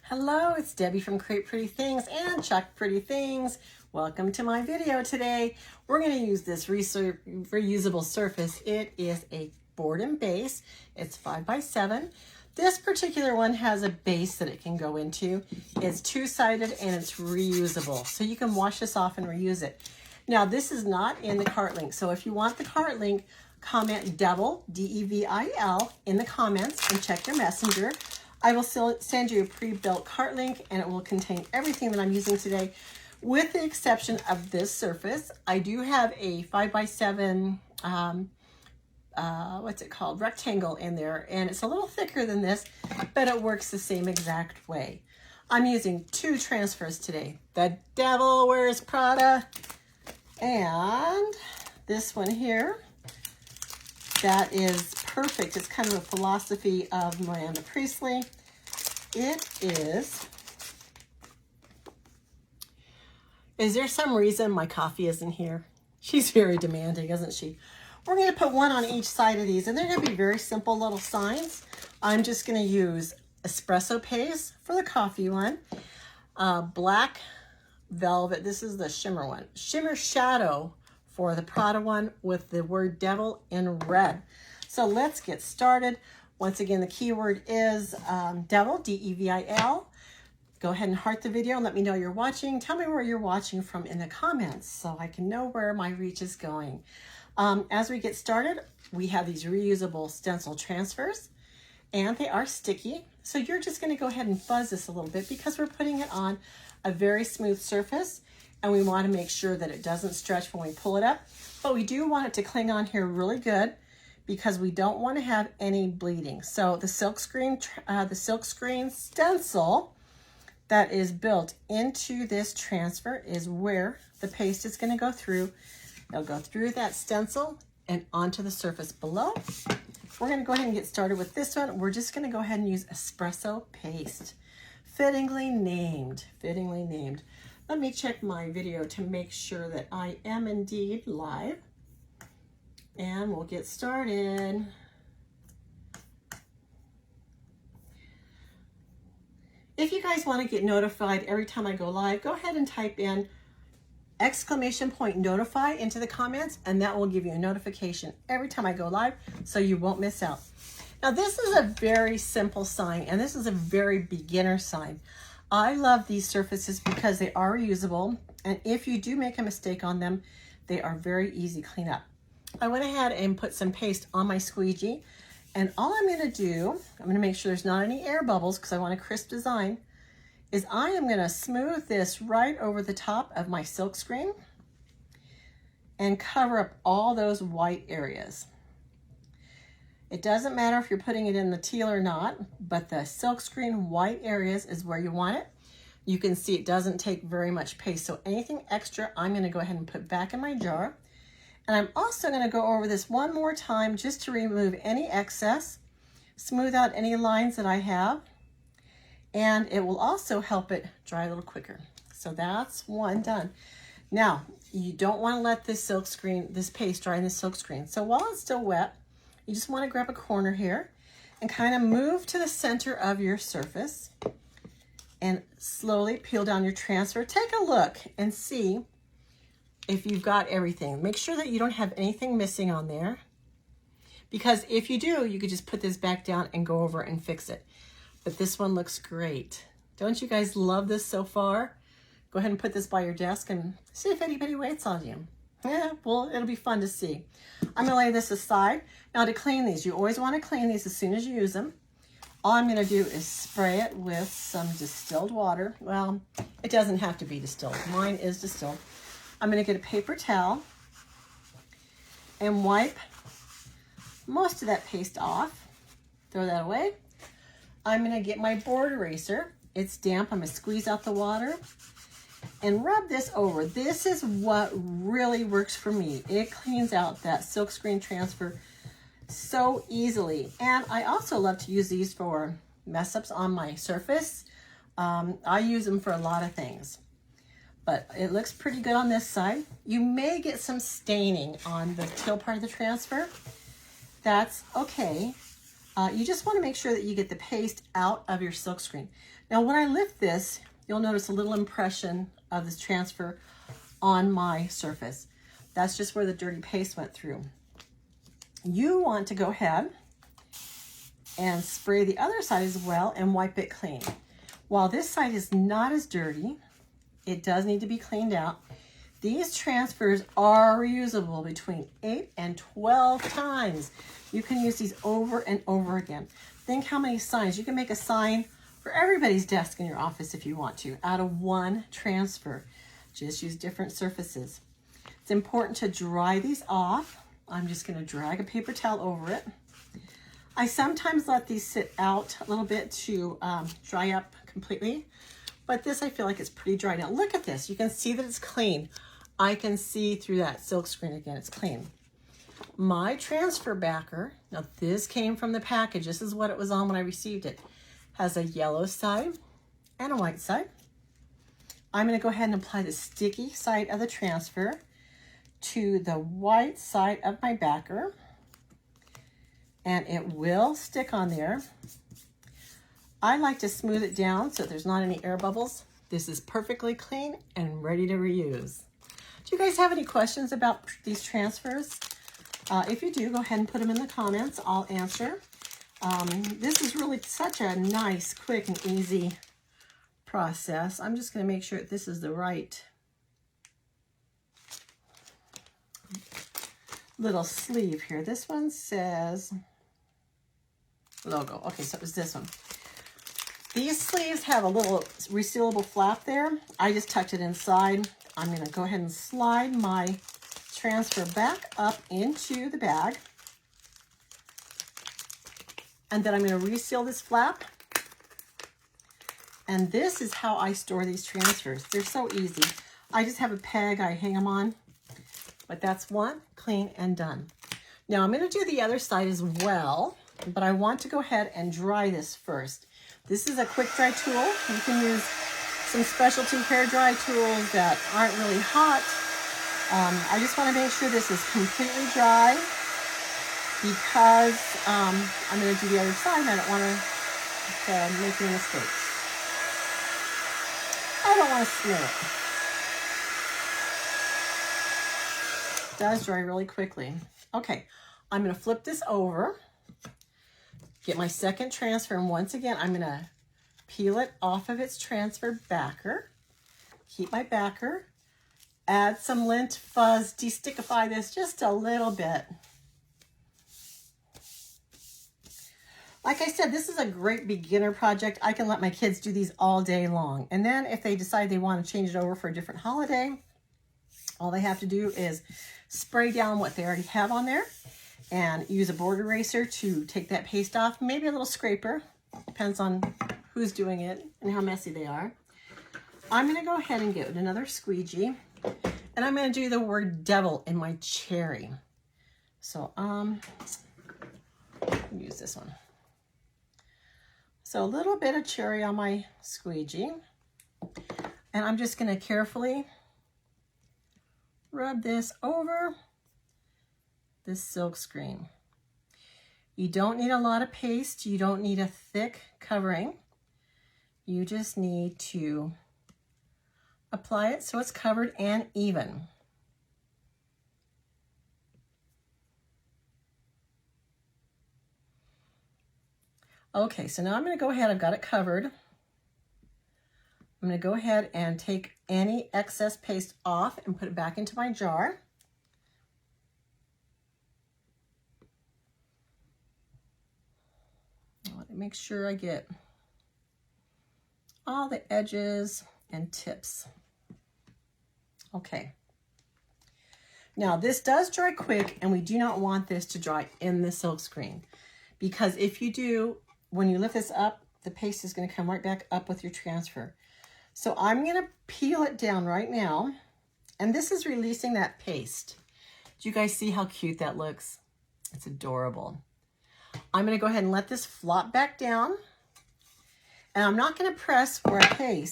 Hello, it's Debbie from Create Pretty Things and Chalk Pretty Things. Welcome to my video today. We're going to use this reusable surface. It is a board and base. It's 5x7. This particular one has a base that it can go into. It's two-sided and it's reusable. So you can wash this off and reuse it. Now this is not in the cart link. So if you want the cart link, comment Devil, D-E-V-I-L, in the comments and check your messenger. I will still send you a pre-built cart link and it will contain everything that I'm using today with the exception of this surface. I do have a 5x7, what's it called, rectangle in there, and it's a little thicker than this, but it works the same exact way. I'm using two transfers today, the Devil Wears Prada and this one here. That is perfect. It's kind of a philosophy of Miranda Priestley. Is there some reason my coffee isn't here? She's very demanding, isn't she? We're going to put one on each side of these, and they're going to be very simple little signs. I'm just going to use espresso paste for the coffee one, black velvet. This is the shimmer one. Shimmer shadow for the Prada one with the word devil in red. So let's get started. Once again, the keyword is devil, D-E-V-I-L. Go ahead and heart the video and let me know you're watching. Tell me where you're watching from in the comments so I can know where my reach is going. As we get started, we have these reusable stencil transfers and they are sticky. So you're just going to go ahead and fuzz this a little bit because we're putting it on a very smooth surface. And we want to make sure that it doesn't stretch when we pull it up. But we do want it to cling on here really good because we don't want to have any bleeding. So the silkscreen stencil that is built into this transfer is where the paste is going to go through. It'll go through that stencil and onto the surface below. We're going to go ahead and get started with this one. We're just going to go ahead and use espresso paste. Fittingly named, fittingly named. Let me check my video to make sure that I am indeed live. And we'll get started. If you guys want to get notified every time I go live, go ahead and type in !notify into the comments, and that will give you a notification every time I go live so you won't miss out. Now this is a very simple sign, and this is a very beginner sign. I love these surfaces because they are reusable, and if you do make a mistake on them, they are very easy to clean up. I went ahead and put some paste on my squeegee, and all I'm going to do, I'm going to make sure there's not any air bubbles because I want a crisp design, is I am going to smooth this right over the top of my silkscreen and cover up all those white areas. It doesn't matter if you're putting it in the teal or not, but the silkscreen white areas is where you want it. You can see it doesn't take very much paste, so anything extra I'm going to go ahead and put back in my jar. And I'm also going to go over this one more time just to remove any excess, smooth out any lines that I have, and it will also help it dry a little quicker. So that's one done. Now, you don't want to let this paste dry in the silkscreen. So while it's still wet, you just want to grab a corner here and kind of move to the center of your surface and slowly peel down your transfer. Take a look and see if you've got everything. Make sure that you don't have anything missing on there, because if you do, you could just put this back down and go over and fix it. But this one looks great. Don't you guys love this so far? Go ahead and put this by your desk and see if anybody waits on you. Yeah, well, it'll be fun to see. I'm going to lay this aside. Now to clean these, you always want to clean these as soon as you use them. All I'm going to do is spray it with some distilled water. Well, it doesn't have to be distilled. Mine is distilled. I'm going to get a paper towel and wipe most of that paste off. Throw that away. I'm going to get my board eraser. It's damp. I'm going to squeeze out the water and rub this over. This is what really works for me. It cleans out that silkscreen transfer so easily. And I also love to use these for mess ups on my surface. I use them for a lot of things, but it looks pretty good on this side. You may get some staining on the teal part of the transfer. That's okay. You just want to make sure that you get the paste out of your silkscreen. Now when I lift this, you'll notice a little impression of this transfer on my surface. That's just where the dirty paste went through. You want to go ahead and spray the other side as well and wipe it clean. While this side is not as dirty, it does need to be cleaned out. These transfers are reusable between 8 and 12 times. You can use these over and over again. Think how many signs. You can make a sign for everybody's desk in your office if you want to, out of one transfer. Just use different surfaces. It's important to dry these off. I'm just going to drag a paper towel over it. I sometimes let these sit out a little bit to dry up completely, but this I feel like it's pretty dry now. Look at this. You can see that it's clean. I can see through that silk screen again. It's clean. My transfer backer, now this came from the package. This is what it was on when I received it. Has a yellow side and a white side. I'm going to go ahead and apply the sticky side of the transfer to the white side of my backer, and it will stick on there. I like to smooth it down so there's not any air bubbles. This is perfectly clean and ready to reuse. Do you guys have any questions about these transfers? If you do, go ahead and put them in the comments. I'll answer. This is really such a nice, quick, and easy process. I'm just going to make sure that this is the right little sleeve here. This one says logo. Okay, so it was this one. These sleeves have a little resealable flap there. I just tucked it inside. I'm going to go ahead and slide my transfer back up into the bag. And then I'm going to reseal this flap. And this is how I store these transfers. They're so easy. I just have a peg I hang them on. But that's one, clean and done. Now I'm going to do the other side as well, but I want to go ahead and dry this first. This is a quick dry tool. You can use some specialty hair dry tools that aren't really hot. I just want to make sure this is completely dry because I'm going to do the other side and I don't want to make any mistakes. I don't want to smear it. It does dry really quickly. Okay, I'm going to flip this over, get my second transfer, and once again, I'm going to peel it off of its transfer backer, keep my backer, add some lint fuzz, destickify this just a little bit. Like I said, this is a great beginner project. I can let my kids do these all day long. And then if they decide they want to change it over for a different holiday, all they have to do is spray down what they already have on there and use a board eraser to take that paste off. Maybe a little scraper. Depends on who's doing it and how messy they are. I'm going to go ahead and get another squeegee. And I'm going to do the word devil in my cherry. So, use this one. So a little bit of cherry on my squeegee. And I'm just going to carefully rub this over this silk screen. You don't need a lot of paste. You don't need a thick covering. You just need to apply it so it's covered and even. Okay, so now I'm going to go ahead. I've got it covered. I'm going to go ahead and take any excess paste off and put it back into my jar. I want to make sure I get all the edges and tips. Okay. Now this does dry quick, and we do not want this to dry in the silk screen, because if you do, when you lift this up, the paste is going to come right back up with your transfer. So I'm going to peel it down right now, and this is releasing that paste. Do you guys see how cute that looks? It's adorable. I'm going to go ahead and let this flop back down, and I'm not going to press where I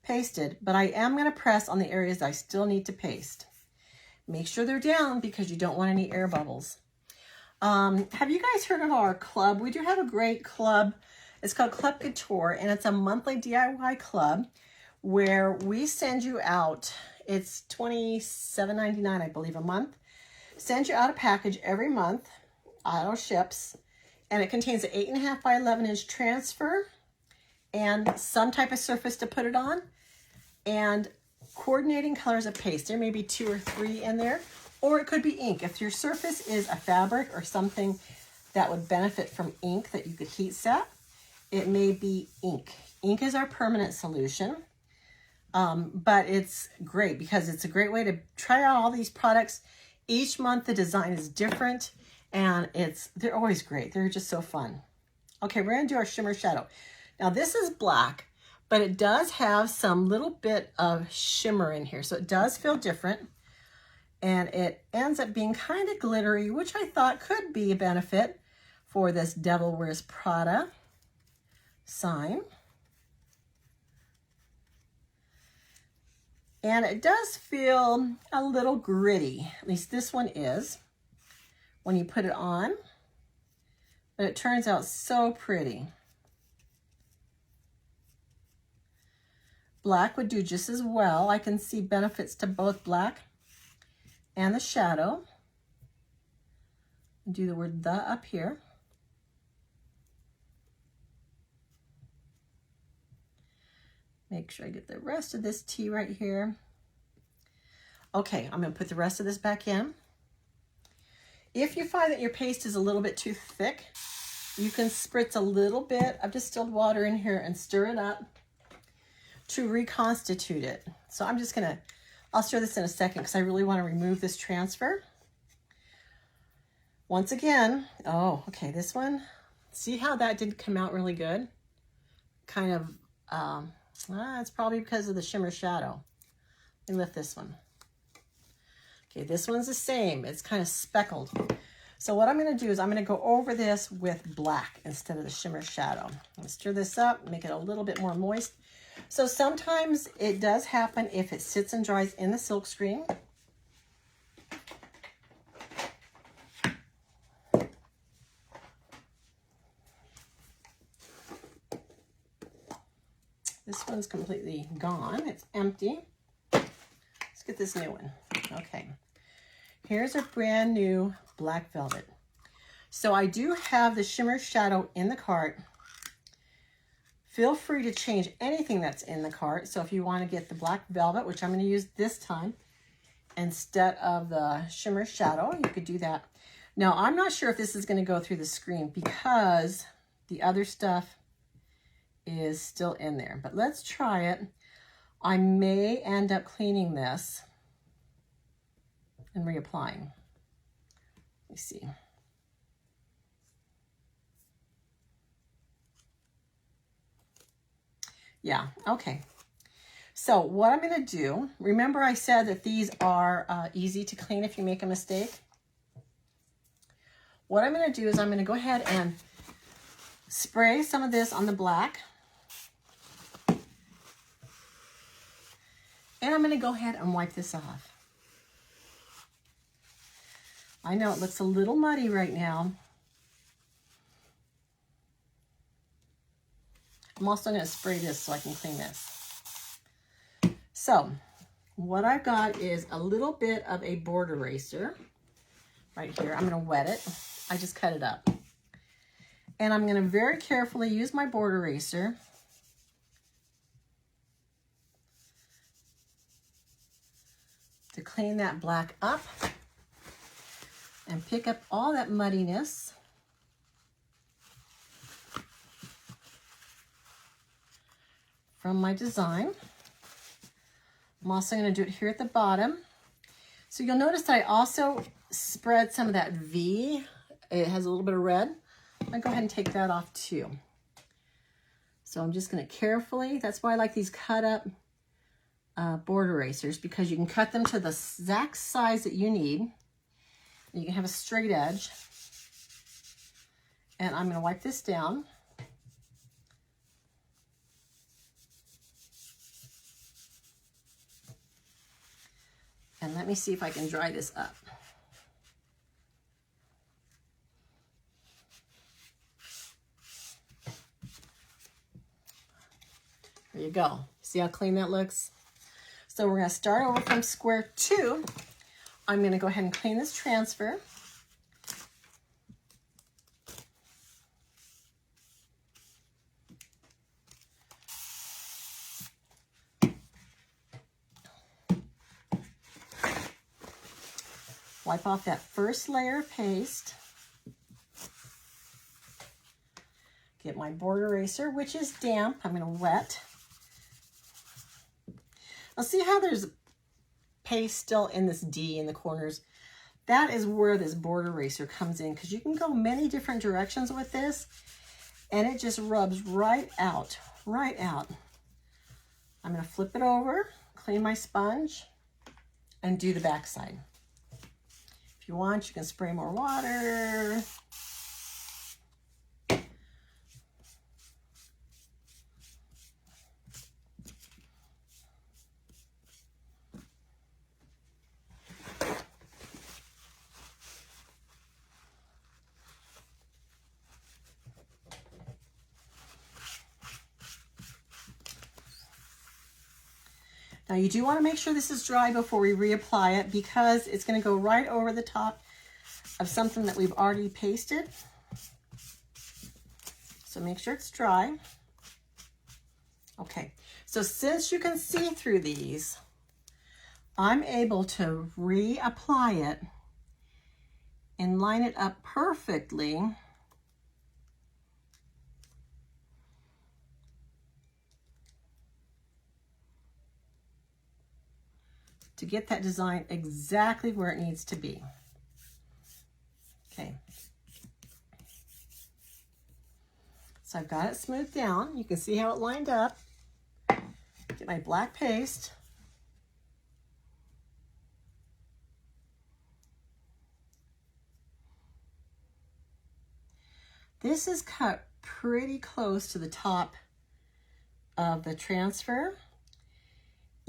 pasted, but I am going to press on the areas I still need to paste. Make sure they're down because you don't want any air bubbles. Have you guys heard of our club? We do have a great club. It's called Chalk Couture, and it's a monthly DIY club where we send you out, it's $27.99, I believe, a month. Send you out a package every month, auto ships, and it contains an 8.5 by 11-inch transfer and some type of surface to put it on, and coordinating colors of paste. There may be 2 or 3 in there, or it could be ink. If your surface is a fabric or something that would benefit from ink that you could heat set, it may be ink. Ink is our permanent solution, but it's great because it's a great way to try out all these products. Each month the design is different, and they're always great. They're just so fun. Okay, we're gonna do our shimmer shadow. Now this is black, but it does have some little bit of shimmer in here, so it does feel different, and it ends up being kind of glittery, which I thought could be a benefit for this Devil Wears Prada sign. And it does feel a little gritty, at least this one is, when you put it on, but it turns out so pretty. Black would do just as well. I can see benefits to both black and the shadow. Do the word "the" up here. Make sure I get the rest of this tea right here. Okay, I'm going to put the rest of this back in. If you find that your paste is a little bit too thick, you can spritz a little bit of distilled water in here and stir it up to reconstitute it. So I'm just gonna, I'll stir this in a second because I really want to remove this transfer. Once again, oh, okay, this one, see how that didn't come out really good? Kind of, it's probably because of the shimmer shadow. Let me lift this one. Okay, this one's the same. It's kind of speckled. So what I'm going to do is I'm going to go over this with black instead of the shimmer shadow. I'm going to stir this up, make it a little bit more moist. So sometimes it does happen if it sits and dries in the silkscreen. This one's completely gone. It's empty. Let's get this new one. Okay. Here's a brand new black velvet. So I do have the shimmer shadow in the cart. Feel free to change anything that's in the cart. So if you want to get the black velvet, which I'm going to use this time, instead of the shimmer shadow, you could do that. Now, I'm not sure if this is going to go through the screen because the other stuff is still in there, but let's try it. I may end up cleaning this and reapplying. Let me see. Yeah, okay. So what I'm going to do, remember I said that these are easy to clean if you make a mistake. What I'm going to do is I'm going to go ahead and spray some of this on the black. And I'm going to go ahead and wipe this off. I know it looks a little muddy right now. I'm also going to spray this so I can clean this. So what I've got is a little bit of a board eraser right here. I'm going to wet it. I just cut it up. And I'm going to very carefully use my board eraser to clean that black up and pick up all that muddiness. From my design. I'm also going to do it here at the bottom. So you'll notice that I also spread some of that V. It has a little bit of red. I'm going to go ahead and take that off too. So I'm just going to carefully, that's why I like these cut up board erasers, because you can cut them to the exact size that you need. You can have a straight edge. And I'm going to wipe this down. And let me see if I can dry this up. There you go. See how clean that looks? So we're going to start over from square 2. I'm going to go ahead and clean this transfer. Wipe off that first layer of paste. Get my board eraser, which is damp. I'm going to wet. Now see how there's paste still in this D in the corners? That is where this board eraser comes in, because you can go many different directions with this and it just rubs right out, right out. I'm going to flip it over, clean my sponge, and do the back side. If you want, you can spray more water. Now you do want to make sure this is dry before we reapply it, because it's going to go right over the top of something that we've already pasted. So make sure it's dry. Okay, so since you can see through these, I'm able to reapply it and line it up perfectly to get that design exactly where it needs to be. Okay. So I've got it smoothed down. You can see how it lined up. Get my black paste. This is cut pretty close to the top of the transfer.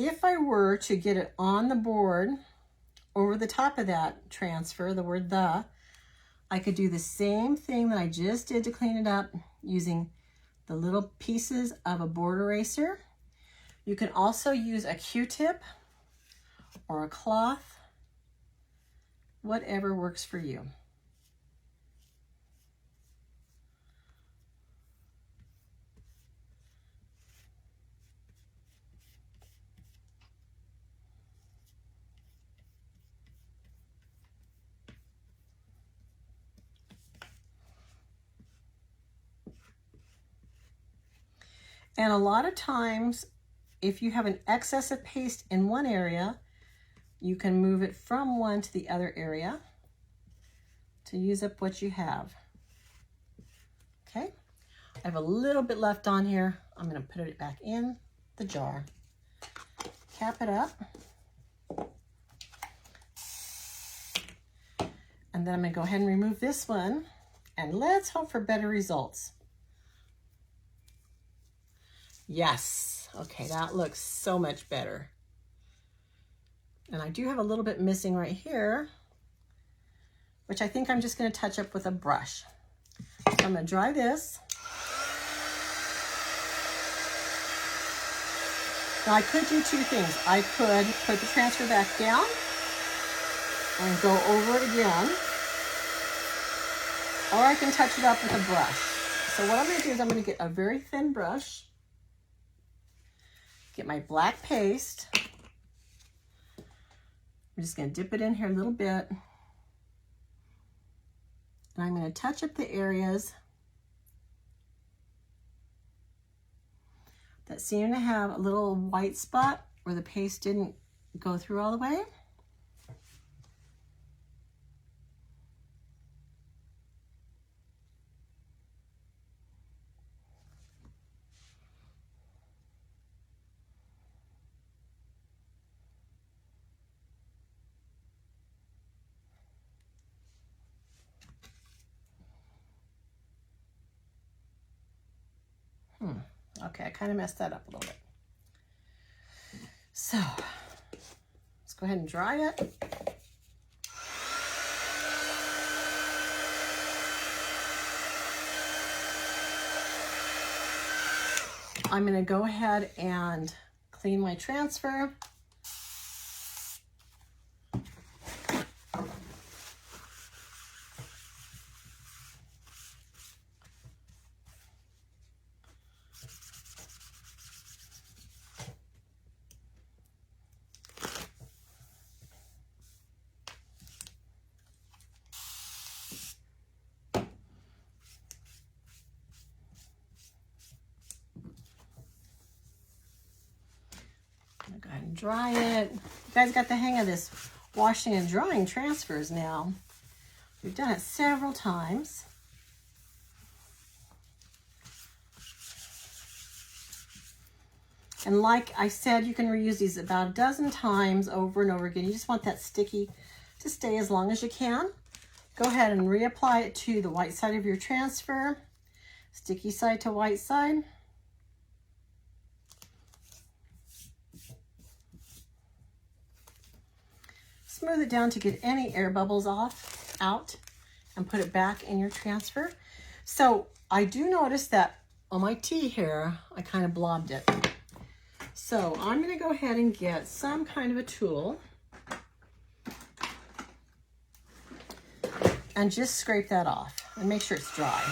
If I were to get it on the board over the top of that transfer, the word "the," I could do the same thing that I just did to clean it up using the little pieces of a board eraser. You can also use a Q-tip or a cloth, whatever works for you. And a lot of times, if you have an excess of paste in one area, you can move it from one to the other area to use up what you have. Okay, I have a little bit left on here. I'm going to put it back in the jar. Cap it up. And then I'm going to go ahead and remove this one. And let's hope for better results. Yes, okay, that looks so much better. And I do have a little bit missing right here, which I think I'm just going to touch up with a brush. So I'm going to dry this. Now I could do two things. I could put the transfer back down and go over it again, or I can touch it up with a brush. So what I'm going to do is I'm going to get a very thin brush. Get my black paste. I'm just going to dip it in here a little bit. And I'm going to touch up the areas that seem to have a little white spot where the paste didn't go through all the way. Okay, I kind of messed that up a little bit. So, let's go ahead and dry it. I'm going to go ahead and clean my transfer. Go ahead and dry it. You guys got the hang of this washing and drying transfers now. We've done it several times. And like I said, you can reuse these about a dozen times over and over again. You just want that sticky to stay as long as you can. Go ahead and reapply it to the white side of your transfer. Sticky side to white side. Smooth it down to get any air bubbles out and put it back in your transfer. So I do notice that on my tea here, I kind of blobbed it. So I'm going to go ahead and get some kind of a tool and just scrape that off and make sure it's dry.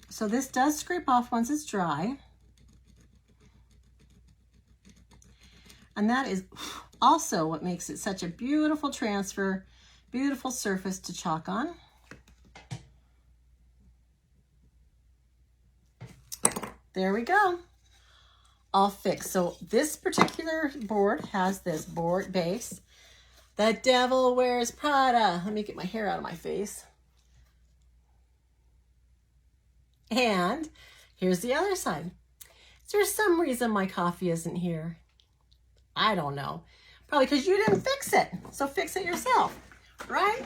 So this does scrape off once it's dry. And that is also what makes it such a beautiful transfer, beautiful surface to chalk on. There we go. All fixed. So this particular board has this board base. The Devil Wears Prada. Let me get my hair out of my face. And here's the other side. Is there some reason my coffee isn't here? I don't know. Probably because you didn't fix it. So fix it yourself, right?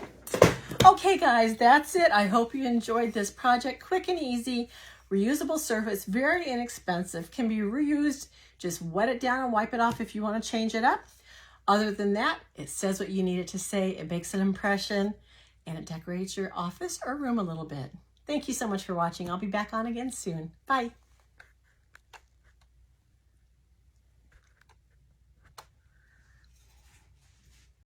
Okay, guys, that's it. I hope you enjoyed this project. Quick and easy, reusable surface, very inexpensive. Can be reused. Just wet it down and wipe it off if you want to change it up. Other than that, it says what you need it to say. It makes an impression and it decorates your office or room a little bit. Thank you so much for watching. I'll be back on again soon. Bye.